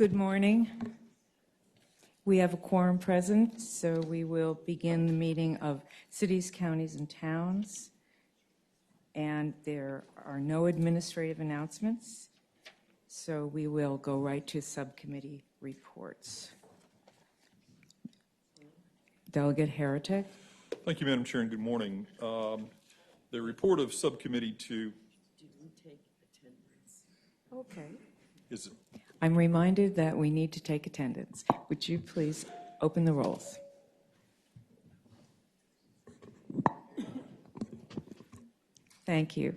Good morning. We have a quorum present, so we will begin the meeting of cities, counties, and towns. And there are no administrative announcements, so we will go right to subcommittee reports. Delegate Heretic. Thank you, Madam Chair, and good morning. The report of Subcommittee 2 Didn't take attendance. Okay. is I'm reminded that we need to take attendance. Would you please open the rolls? Thank you.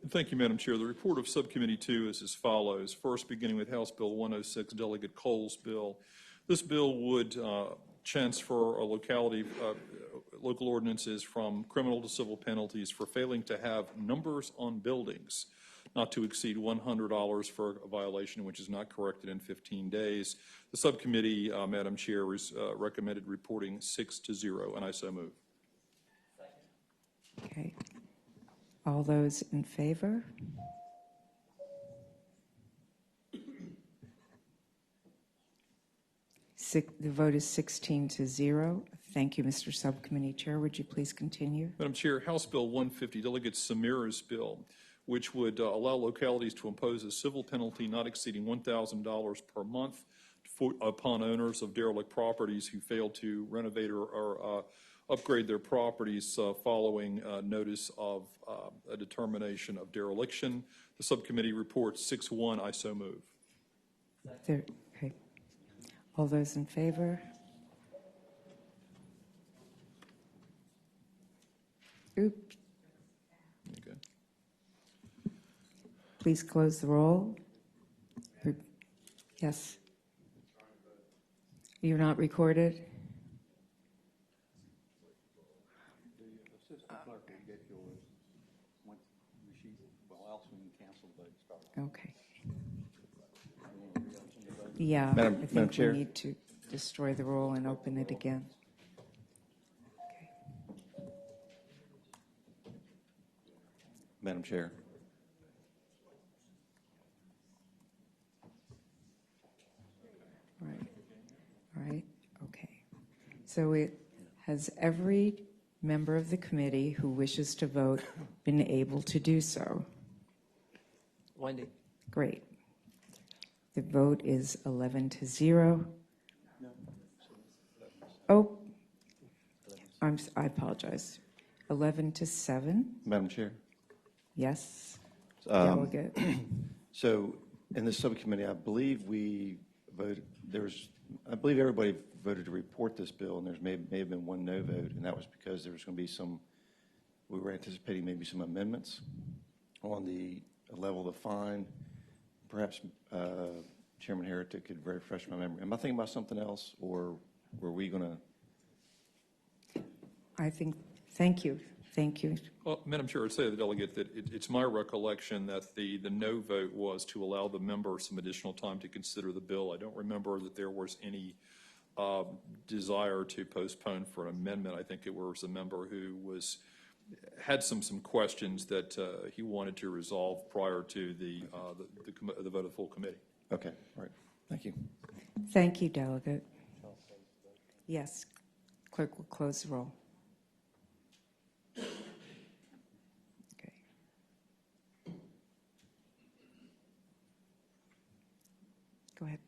Thank you, Madam Chair. The report of Subcommittee 2 is as follows. First, beginning with House Bill 106, Delegate Cole's bill. This bill would transfer a locality, local ordinances from criminal to civil penalties for failing to have numbers on buildings, not to exceed $100 for a violation which is not corrected in 15 days. The subcommittee, Madam Chair, recommended reporting 6-0, and I so move. Okay. All those in favor? The vote is 16-0. Thank you, Mr. Subcommittee Chair. Would you please continue? Madam Chair, House Bill 150, Delegate Samira's bill, which would allow localities to impose a civil penalty not exceeding $1,000 per month upon owners of derelict properties who fail to renovate or upgrade their properties following notice of a determination of dereliction. The subcommittee reports 6-1. I so move. Okay. All those in favor? Oops. Okay. Please close the roll. Yes. You're not recorded? Okay. Yeah, I think we need to destroy the roll and open it again. Okay. Madam Chair. All right, okay. So has every member of the committee who wishes to vote been able to do so? Wendy. Great. The vote is 11-0. Oh, I apologize. 11-7. Madam Chair. Yes. Delegate. So in this subcommittee, I believe we voted, I believe everybody voted to report this bill, and there may have been one no vote, and that was because there was going to be we were anticipating maybe some amendments on the level of the fine. Perhaps Chairman Heretic could refresh my memory. Am I thinking about something else, or were we going to? Thank you. Thank you. Well, Madam Chair, I'd say to the delegate that it's my recollection that the no vote was to allow the member some additional time to consider the bill. I don't remember that there was any desire to postpone for an amendment. I think it was a member who had some questions that he wanted to resolve prior to the vote of the full committee. Okay, all right. Thank you. Thank you, Delegate. Yes. Clerk will close the roll. Okay. Go ahead.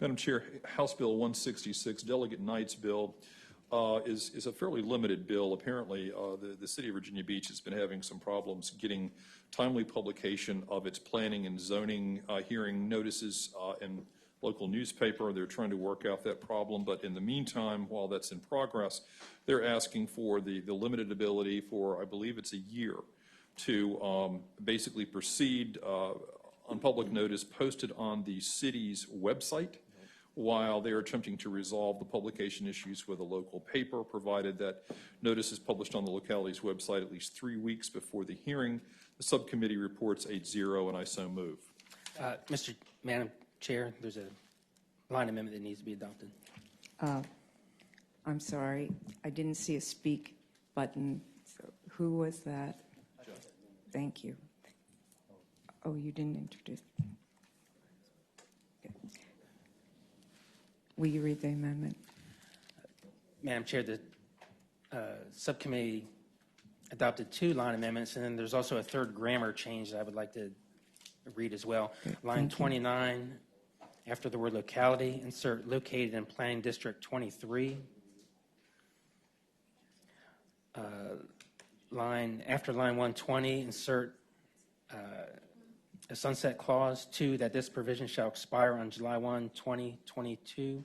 Madam Chair, House Bill 166, Delegate Knight's bill, is a fairly limited bill. Apparently, the city of Virginia Beach has been having some problems getting timely publication of its planning and zoning hearing notices in local newspaper. They're trying to work out that problem, but in the meantime, while that's in progress, they're asking for the limited ability for, I believe it's a year, to basically proceed on public notice posted on the city's website, while they are attempting to resolve the publication issues with a local paper, provided that notice is published on the locality's website at least 3 weeks before the hearing. The subcommittee reports 8-0, and I so move. Madam Chair, there's a line amendment that needs to be adopted. I'm sorry. I didn't see a speak button. So who was that? Thank you. Oh, you didn't introduce. Okay. Will you read the amendment? Madam Chair, the subcommittee adopted 2 line amendments, and then there's also a third grammar change that I would like to read as well. Okay, Line thank you. 29, after the word locality, insert located in Planning District 23. After line 120, insert a sunset clause, 2, that this provision shall expire on July 1, 2022.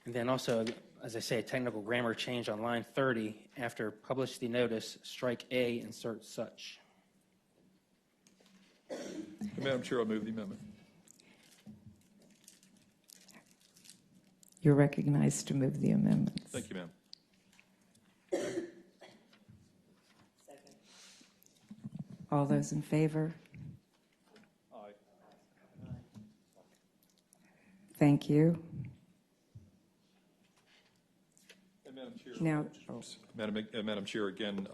And then also, as I say, a technical grammar change on line 30. After publish the notice, strike A, insert such. Madam Chair, I move the amendment. You're recognized to move the amendments. Thank you, ma'am. All those in favor? Aye. Thank you. And Madam Chair. Now, oh, Madam Chair, again,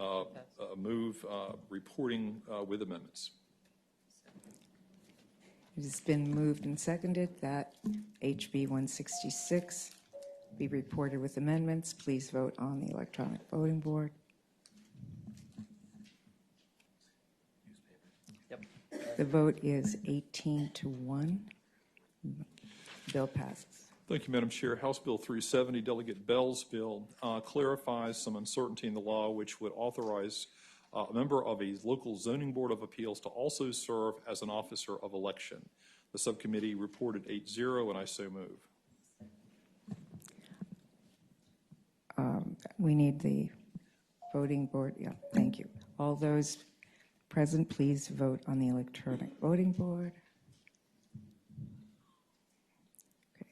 move reporting with amendments. it has been moved and seconded that HB 166 be reported with amendments. Please vote on the electronic voting board. Yep. The vote is 18-1. Bill passes. Thank you, Madam Chair. House Bill 370, Delegate Bell's bill, clarifies some uncertainty in the law which would authorize a member of a local zoning board of appeals to also serve as an officer of election. The subcommittee reported 8-0, and I so move. We need the voting board. Yeah, thank you. All those present, please vote on the electronic voting board. Okay.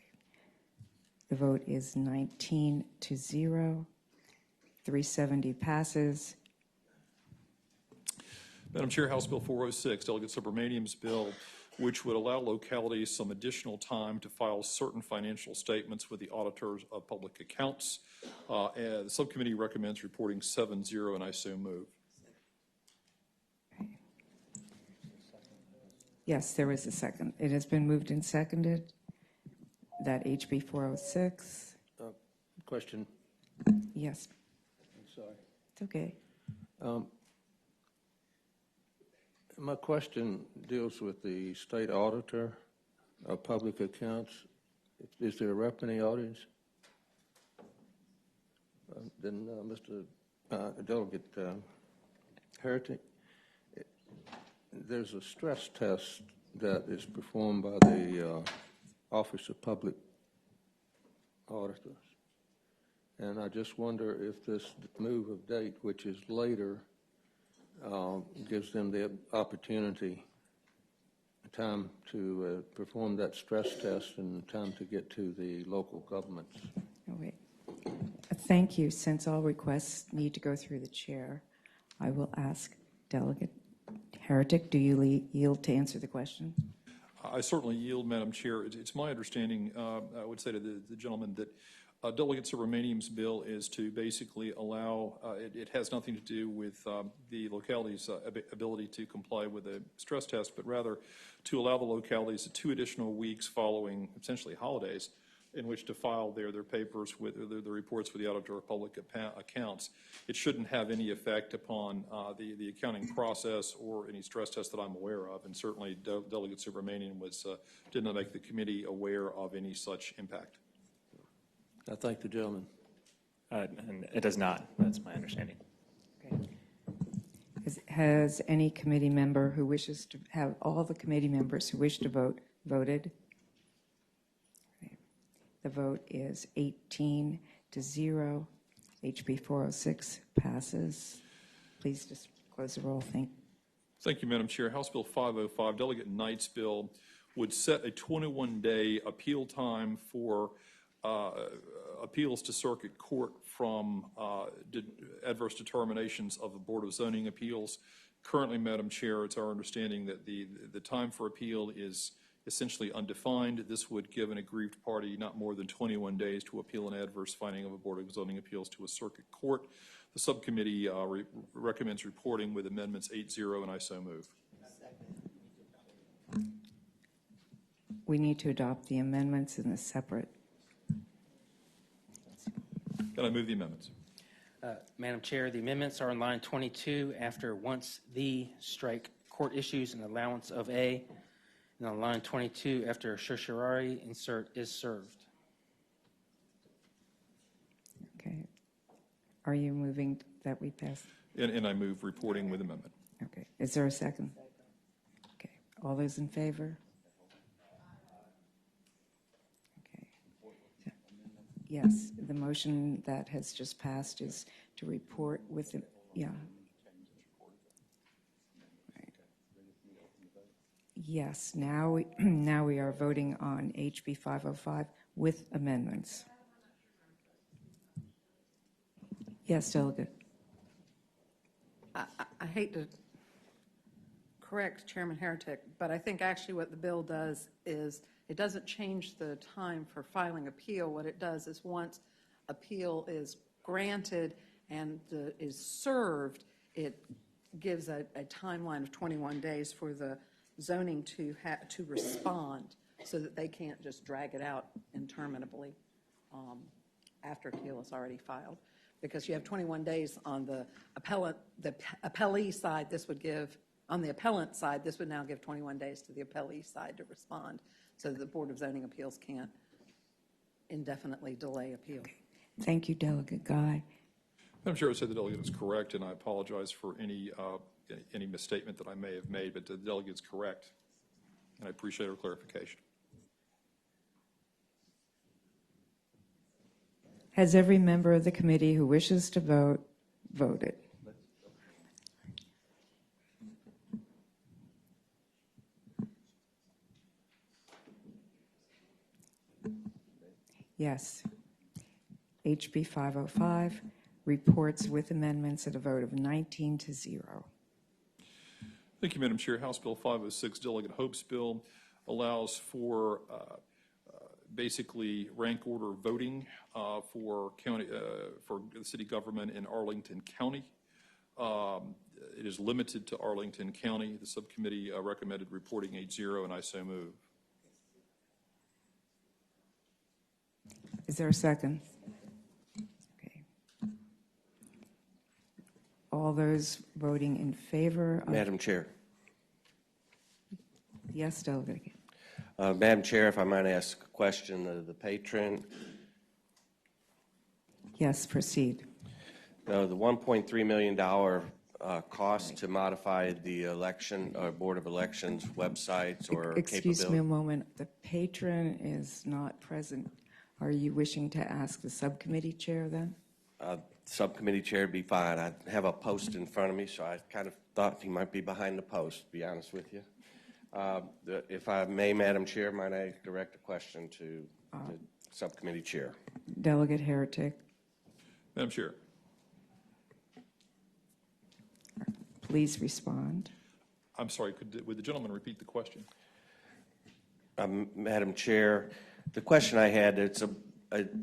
The vote is 19-0. 370 passes. Madam Chair, House Bill 406, Delegate Subramanian's bill, which would allow localities some additional time to file certain financial statements with the auditors of public accounts. And the subcommittee recommends reporting 7-0, and I so move. Yes, there is a second. It has been moved and seconded that HB 406. Question. Yes, I'm sorry. it's okay. My question deals with the state auditor of public accounts. Is there a rep in the audience? Then Mr. Delegate Heretic, there's a stress test that is performed by the Office of Public Auditors. And I just wonder if this move of date, which is later, gives them the opportunity, time to perform that stress test and time to get to the local governments. Oh, wait. Thank you. Since all requests need to go through the chair, I will ask Delegate Heretic, do you yield to answer the question? I certainly yield, Madam Chair. It's my understanding, I would say to the gentleman, that Delegate Subramanian's bill is to basically allow, it has nothing to do with the locality's ability to comply with a stress test, but rather to allow the localities 2 additional weeks following essentially holidays in which to file their papers with the reports with the Auditor of Public Accounts. It shouldn't have any effect upon the accounting process or any stress test that I'm aware of, and certainly Delegate Subramanian did not make the committee aware of any such impact. I thank the gentleman. And it does not. That's my understanding. Okay. Has any committee member who wishes to have all the committee members who wish to vote voted? Okay. The vote is 18-0. HB 406 passes. Please just close the roll. Thank you, Madam Chair. House Bill 505, Delegate Knight's bill, would set a 21-day appeal time for appeals to circuit court from adverse determinations of the Board of Zoning Appeals. Currently, Madam Chair, it's our understanding that the time for appeal is essentially undefined. This would give an aggrieved party not more than 21 days to appeal an adverse finding of a Board of Zoning Appeals to a circuit court. The subcommittee recommends reporting with amendments 8-0, and I so move. We need to adopt the amendments in a separate. Can I move the amendments? Madam Chair, the amendments are on line 22 after once the strike court issues an allowance of A, and on line 22 after certiorari insert is served. Okay. Are you moving that we pass? And I move reporting with amendment. Okay. Is there a second? Okay. All those in favor? Okay. Yes, the motion that has just passed is to report with, yeah. Right. Yes, now we are voting on HB 505 with amendments. Yes, Delegate. I hate to correct Chairman Heritek, but I think actually what the bill does is it doesn't change the time for filing appeal. What it does is once appeal is granted and is served, it gives a timeline of 21 days for the zoning to respond so that they can't just drag it out interminably after appeal is already filed. Because you have 21 days on the appellee side, this would give, on the appellant side, this would now give 21 days to the appellee side to respond so that the Board of Zoning Appeals can't indefinitely delay appeal. Thank you, Delegate Guy. Madam Chair, I would say the delegate is correct, and I apologize for any misstatement that I may have made, but the delegate is correct, and I appreciate her clarification. Has every member of the committee who wishes to vote voted? Yes. HB 505 reports with amendments at a vote of 19-0. Thank you, Madam Chair. House Bill 506, Delegate Hope's bill, allows for basically rank order voting for the city government in Arlington County. It is limited to Arlington County. The subcommittee recommended reporting 8-0, and I so move. Is there a second? Okay. All those voting in favor of... Madam Chair. Yes, Delegate. Madam Chair, if I might ask a question of the patron. Yes, proceed. The $1.3 million cost to modify the election or Board of Elections websites or Excuse me a capability. moment. The patron is not present. Are you wishing to ask the subcommittee chair then? Subcommittee chair would be fine. I have a post in front of me, so I kind of thought he might be behind the post, to be honest with you. If I may, Madam Chair, might I direct a question to the subcommittee chair? Delegate Heritek, Madam Chair. please respond. I'm sorry, would the gentleman repeat the question? Madam Chair, the question I had, it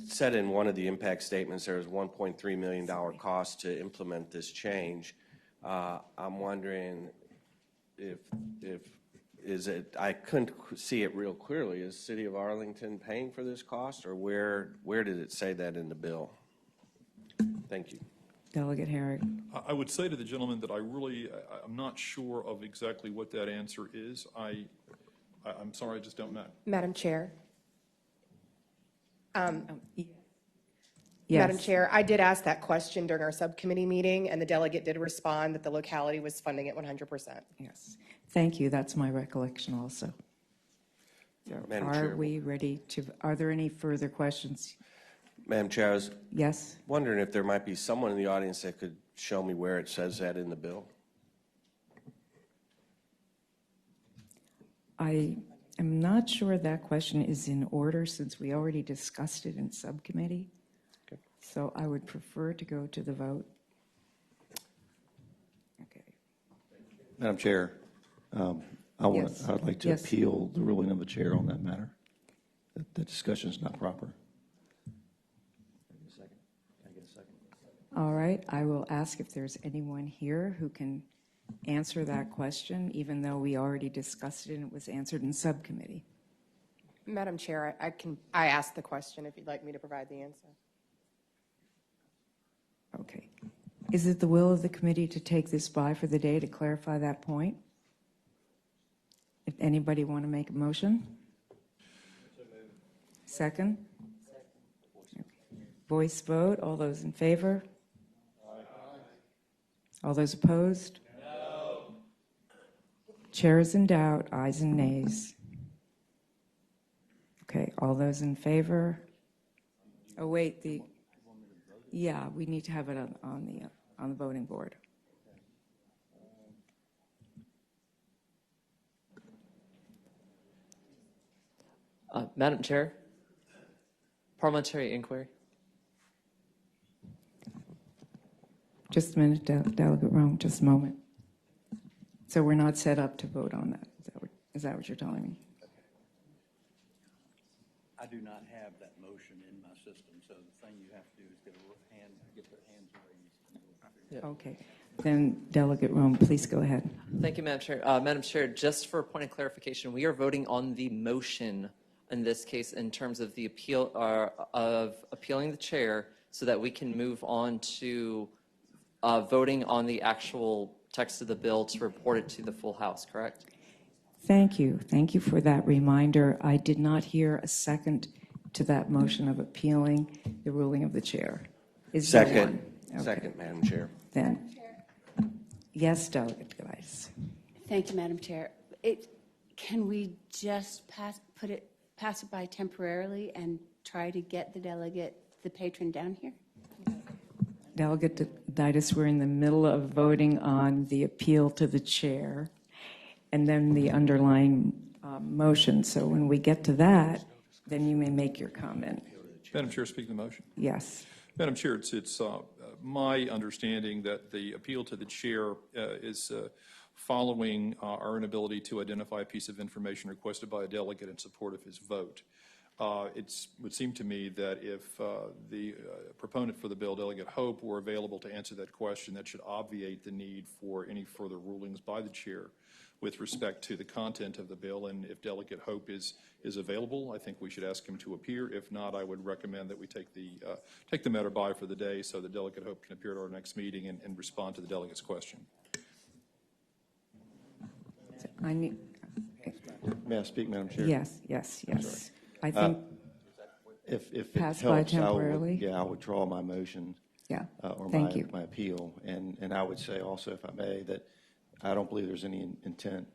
said in one of the impact statements there was $1.3 million cost to implement this change. I'm wondering I couldn't see it real clearly. Is the City of Arlington paying for this cost, or where did it say that in the bill? Thank you. Delegate Herrick. I would say to the gentleman that I'm not sure of exactly what that answer is. I'm sorry, I just don't know. Madam Chair. Yes. Madam Chair, I did ask that question during our subcommittee meeting, and the delegate did respond that the locality was funding it 100%. Yes. Thank you. That's my recollection also. So Madam are Chair. we ready to, are there any further questions? Madam Chair, I was Yes? wondering if there might be someone in the audience that could show me where it says that in the bill. I am not sure that question is in order since we already discussed it in subcommittee. Okay. So I would prefer to go to the vote. Okay. Madam Chair, Yes. I'd like to Yes. appeal the ruling of the chair on that matter. The discussion is not proper. All right, I will ask if there's anyone here who can answer that question, even though we already discussed it and it was answered in subcommittee. Madam Chair, I asked the question if you'd like me to provide the answer. Okay. Is it the will of the committee to take this by for the day to clarify that point? If anybody want to make a motion? Second? Okay. Voice vote. All those in favor? All those opposed? No. Chair is in doubt. Ayes and nays. Okay, all those in favor? Oh, wait, yeah, we need to have it on the voting board. Madam Chair, parliamentary inquiry. Just a minute, Delegate Rome, just a moment. So we're not set up to vote on that. Is that what you're telling me? I do not have that motion in my system, so the thing you have to do is get their hands raised. Okay. Then Delegate Rome, please go ahead. Thank you, Madam Chair. Madam Chair, just for a point of clarification, we are voting on the motion in this case in terms of the appeal of appealing the chair so that we can move on to voting on the actual text of the bill to report it to the full House, correct? Thank you. Thank you for that reminder. I did not hear a second to that motion of appealing the ruling of the chair. Is there Second. one? Okay. Second, Madam Chair. Then, yes, Delegate Geis. Thank you, Madam Chair. Can we just pass it by temporarily and try to get the patron down here? Delegate Deitis, we're in the middle of voting on the appeal to the chair and then the underlying motion. So when we get to that, then you may make your comment. Madam Chair, speaking the motion. Yes. Madam Chair, it's my understanding that the appeal to the chair is following our inability to identify a piece of information requested by a delegate in support of his vote. It would seem to me that if the proponent for the bill, Delegate Hope, were available to answer that question, that should obviate the need for any further rulings by the chair with respect to the content of the bill. And if Delegate Hope is available, I think we should ask him to appear. If not, I would recommend that we take the matter by for the day so that Delegate Hope can appear at our next meeting and respond to the delegate's question. May I speak, Madam Chair? Yes. I think If it pass by helps, temporarily. I would withdraw my motion. Yeah. Or Thank you. my appeal. And I would say also, if I may, that I don't believe there's any intent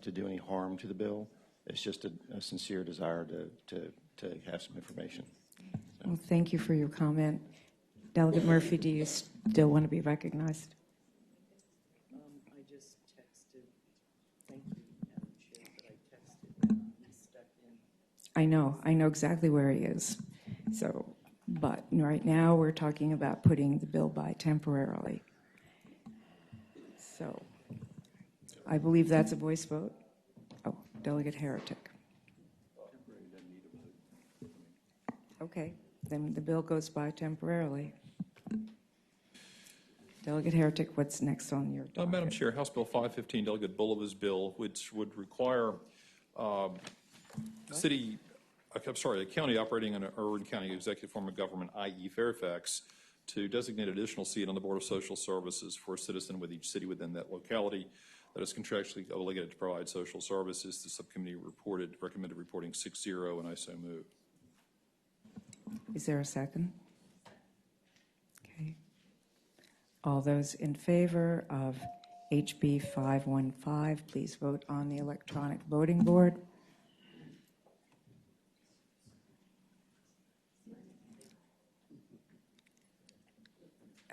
to do any harm to the bill. It's just a sincere desire to have some information. Well, thank you for your comment. Delegate Murphy, do you still want to be recognized? I just texted, thank you, Madam Chair, but I texted, he's stuck in. I know exactly where he is. So, but right now we're talking about putting the bill by temporarily. So, I believe that's a voice vote. Oh, Delegate Heretic. Okay, then the bill goes by temporarily. Delegate Heretic, what's next on your docket? Madam Chair, House Bill 515, Delegate Bulova's bill, which would require a county operating in an urban county executive form of government, i.e. Fairfax, to designate an additional seat on the Board of Social Services for a citizen with each city within that locality that is contractually obligated to provide social services. The subcommittee recommended reporting 6-0, and I so move. Is there a second? Okay. All those in favor of HB 515, please vote on the electronic voting board.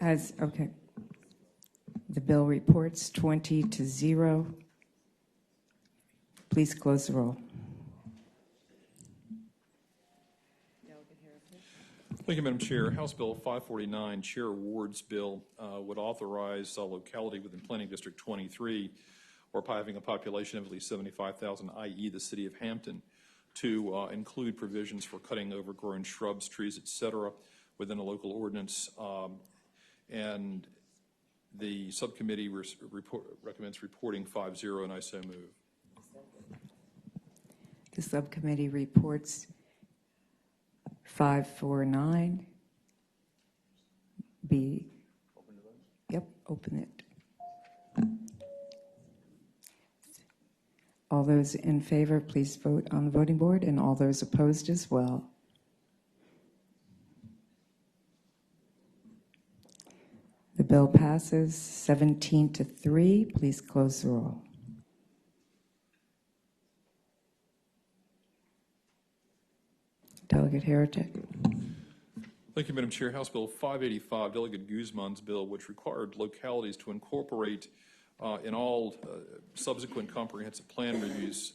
Okay. The bill reports 20-0. Please close the roll. Thank you, Madam Chair. House Bill 549, Chair Ward's bill, would authorize a locality within Planning District 23, or having a population of at least 75,000, i.e. the city of Hampton, to include provisions for cutting overgrown shrubs, trees, et cetera, within a local ordinance. and the subcommittee recommends reporting 5-0, and I so move. The subcommittee reports 549. Yep, open it. All those in favor, please vote on the voting board, and all those opposed as well. The bill passes 17-3. Please close the roll. Delegate Heretic. Thank you, Madam Chair. House Bill 585, Delegate Guzman's bill, which required localities to incorporate in all subsequent comprehensive plan reviews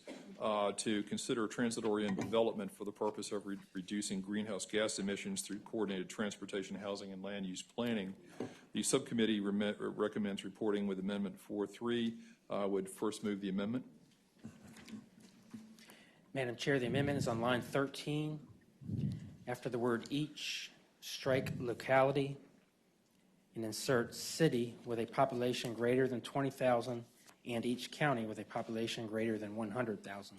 to consider transit-oriented development for the purpose of reducing greenhouse gas emissions through coordinated transportation, housing, and land use planning. The subcommittee recommends reporting with Amendment 4.3. Would first move the amendment. Madam Chair, the amendment is on line 13. After the word each, strike locality and insert city with a population greater than 20,000 and each county with a population greater than 100,000.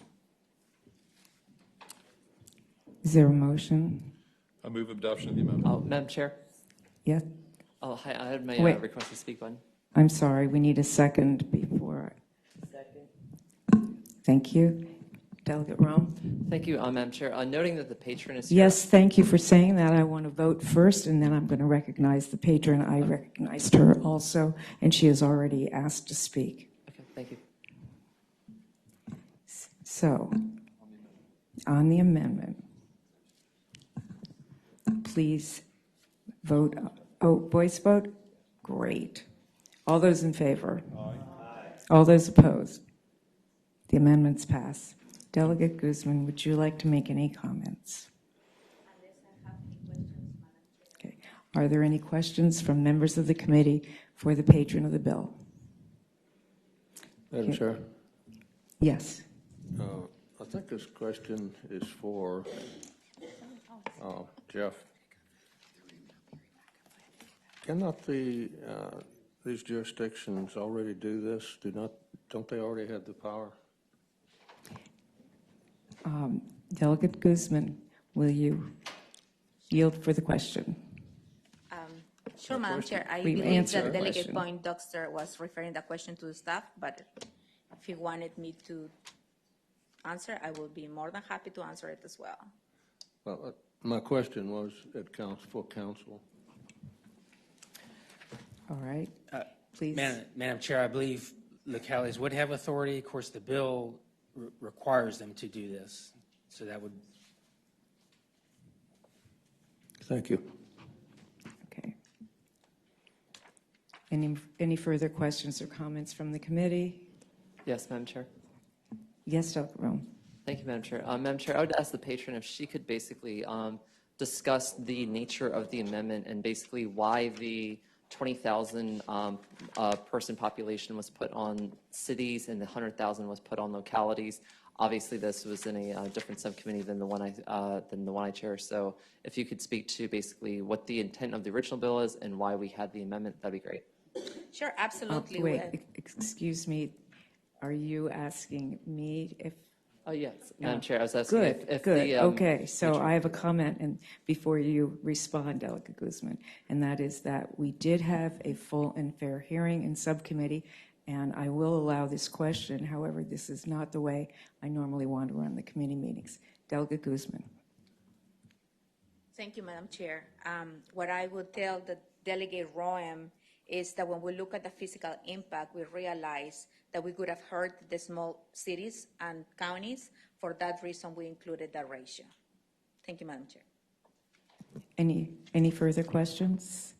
Is there a motion? I move adoption of the amendment. Madam Chair? Yes? Oh, hi, I had my Wait. request to speak button. I'm sorry, we need a second before. Second. Thank you. Delegate Rome? Thank you, Madam Chair. Noting that the patron is here. Yes, thank you for saying that. I want to vote first, and then I'm going to recognize the patron. I recognized her also, and she has already asked to speak. Okay, thank you. So, on the amendment, please vote. Oh, voice vote? Great. All those in favor? Aye. All those opposed? The amendments pass. Delegate Guzman, would you like to make any comments? Okay. Are there any questions from members of the committee for the patron of the bill? Madam Chair, Yes. I think this question is for Jeff. Cannot these jurisdictions already do this? Don't they already have the power? Delegate Guzman, will you yield for the question? Sure, Madam Chair. I We've believe answered that the Delegate question. Point Dockster was referring the question to the staff, but if he wanted me to answer, I will be more than happy to answer it as well. Well, my question was at full council. All right. Please. Madam Chair, I believe localities would have authority. Of course, the bill requires them to do this. So that would. Thank you. Okay. Any further questions or comments from the committee? Yes, Madam Chair. Yes, Dr. Rome. Thank you, Madam Chair. Madam Chair, I would ask the patron if she could basically discuss the nature of the amendment and basically why the 20,000 person population was put on cities and the 100,000 was put on localities. Obviously, this was in a different subcommittee than the one I chair. So, if you could speak to basically what the intent of the original bill is and why we had the amendment, that'd be great. Sure, absolutely. Wait, excuse me. Are you asking me if? Oh, yes, Madam Chair, I was asking Good, if good. the. Okay, so I have a comment and before you respond, Delegate Guzman, and that is that we did have a full and fair hearing in subcommittee, and I will allow this question. However, this is not the way I normally want to run the committee meetings. Delegate Guzman. Thank you, Madam Chair. What I would tell the Delegate Roem is that when we look at the physical impact, we realize that we could have hurt the small cities and counties. For that reason, we included that ratio. Thank you, Madam Chair. Any further questions?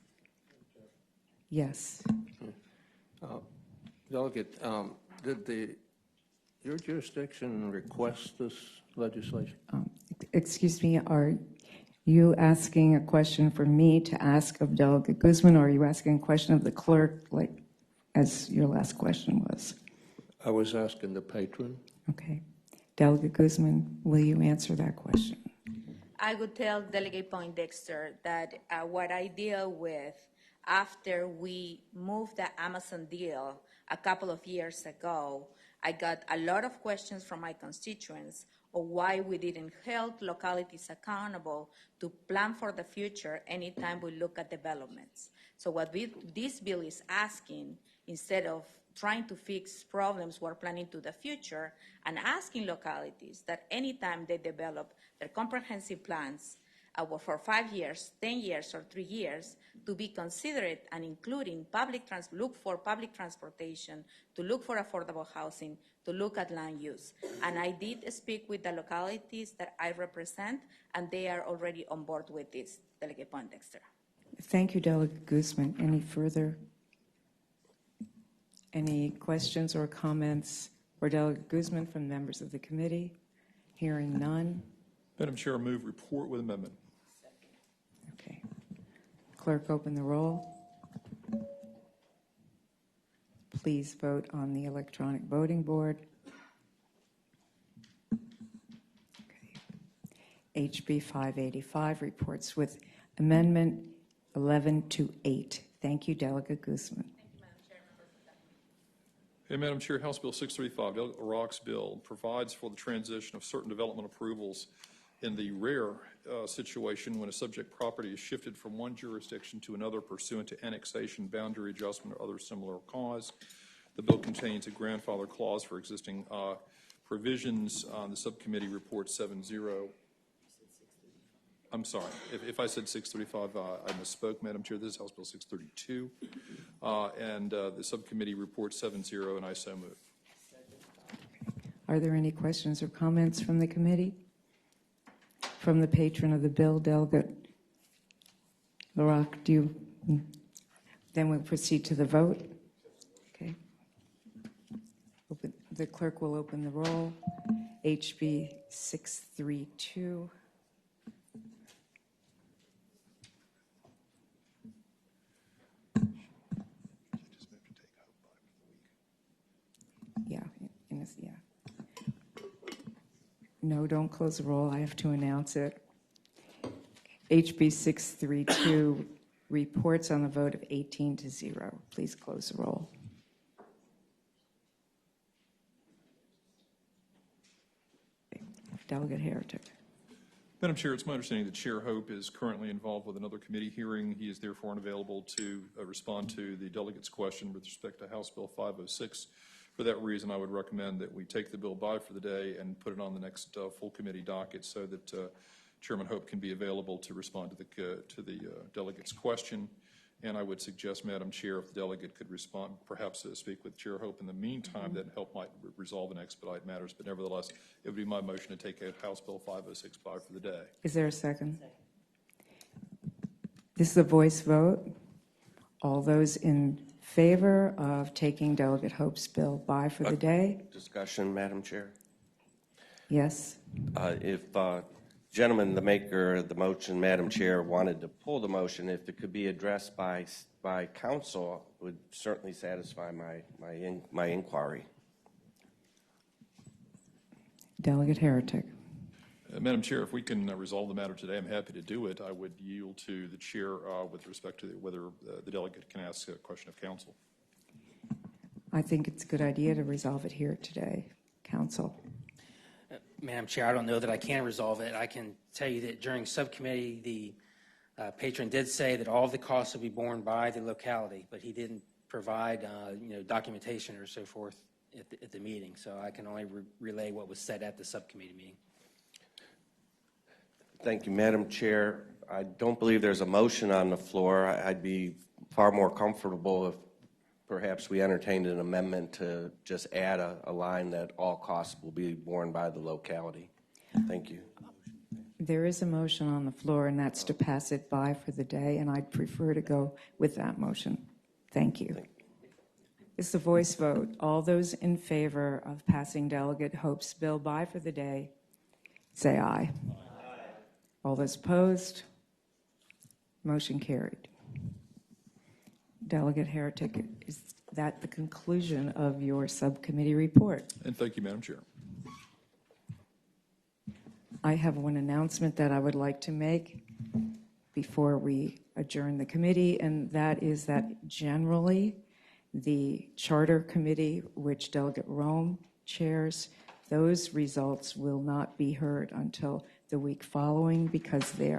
Yes. Delegate, did your jurisdiction request this legislation? Excuse me, are you asking a question for me to ask of Delegate Guzman, or are you asking a question of the clerk, like as your last question was? I was asking the patron. Okay. Delegate Guzman, will you answer that question? I would tell Delegate Poindexter that what I deal with after we moved the Amazon deal a couple of years ago, I got a lot of questions from my constituents of why we didn't hold localities accountable to plan for the future anytime we look at developments. So what this bill is asking, instead of trying to fix problems we're planning to the future, and asking localities that anytime they develop their comprehensive plans for 5 years, 10 years, or 3 years, to be considerate and including look for public transportation, to look for affordable housing, to look at land use. And I did speak with the localities that I represent, and they are already on board with this, Delegate Poindexter. Thank you, Delegate Guzman. Any questions or comments for Delegate Guzman from members of the committee? Hearing none. Madam Chair, I move report with amendment. Okay. Clerk, open the roll. Please vote on the electronic voting board. Okay. HB 585 reports with amendment 11 to 8. Thank you, Delegate Guzman. Hey, Madam Chair, House Bill 635, Delegate LaRocque's bill, provides for the transition of certain development approvals in the rare situation when a subject property is shifted from one jurisdiction to another pursuant to annexation, boundary adjustment, or other similar cause. The bill contains a grandfather clause for existing provisions. The subcommittee report 7-0. I'm sorry. If I said 635, I misspoke, Madam Chair. This is House Bill 632. And the subcommittee report 7-0, and I so move. Are there any questions or comments from the committee? From the patron of the bill, Delegate LaRocque, then we'll proceed to the vote. Okay. The clerk will open the roll. HB 632. Yeah. No, don't close the roll. I have to announce it. HB 632 reports on the vote of 18-0. Please close the roll. Delegate Heretic. Madam Chair, it's my understanding that Chair Hope is currently involved with another committee hearing. He is therefore unavailable to respond to the delegate's question with respect to House Bill 506. For that reason, I would recommend that we take the bill by for the day and put it on the next full committee docket so that Chairman Hope can be available to respond to the delegate's question. And I would suggest, Madam Chair, if the delegate could respond, perhaps speak with Chair Hope in the meantime, that help might resolve and expedite matters. But nevertheless, it would be my motion to take House Bill 506 by for the day. Is there a second? This is a voice vote. All those in favor of taking Delegate Hope's bill by for the day? Discussion, Madam Chair. Yes. If gentleman, the maker of the motion, Madam Chair, wanted to pull the motion, if it could be addressed by council, would certainly satisfy my inquiry. Delegate Heretic. Madam Chair, if we can resolve the matter today, I'm happy to do it. I would yield to the chair with respect to whether the delegate can ask a question of council. I think it's a good idea to resolve it here today. Council. Madam Chair, I don't know that I can resolve it. I can tell you that during subcommittee, the patron did say that all of the costs will be borne by the locality, but he didn't provide documentation or so forth at the meeting. So I can only relay what was said at the subcommittee meeting. Thank you, Madam Chair. I don't believe there's a motion on the floor. I'd be far more comfortable if perhaps we entertained an amendment to just add a line that all costs will be borne by the locality. Thank you. There is a motion on the floor, and that's to pass it by for the day, and I'd prefer to go with that motion. Thank you. It's a voice vote. All those in favor of passing Delegate Hope's bill by for the day, say aye. All those opposed? Motion carried. Delegate Heretic, is that the conclusion of your subcommittee report? And thank you, Madam Chair. I have one announcement that I would like to make. before we adjourn the committee, and that is that generally the Charter Committee, which Delegate Rome chairs, those results will not be heard until the week following because they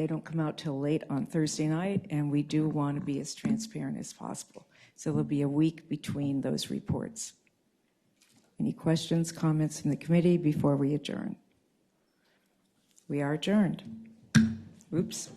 don't come out till late on Thursday night, and we do want to be as transparent as possible. So there'll be a week between those reports. Any questions, comments from the committee before we adjourn? We are adjourned. Oops.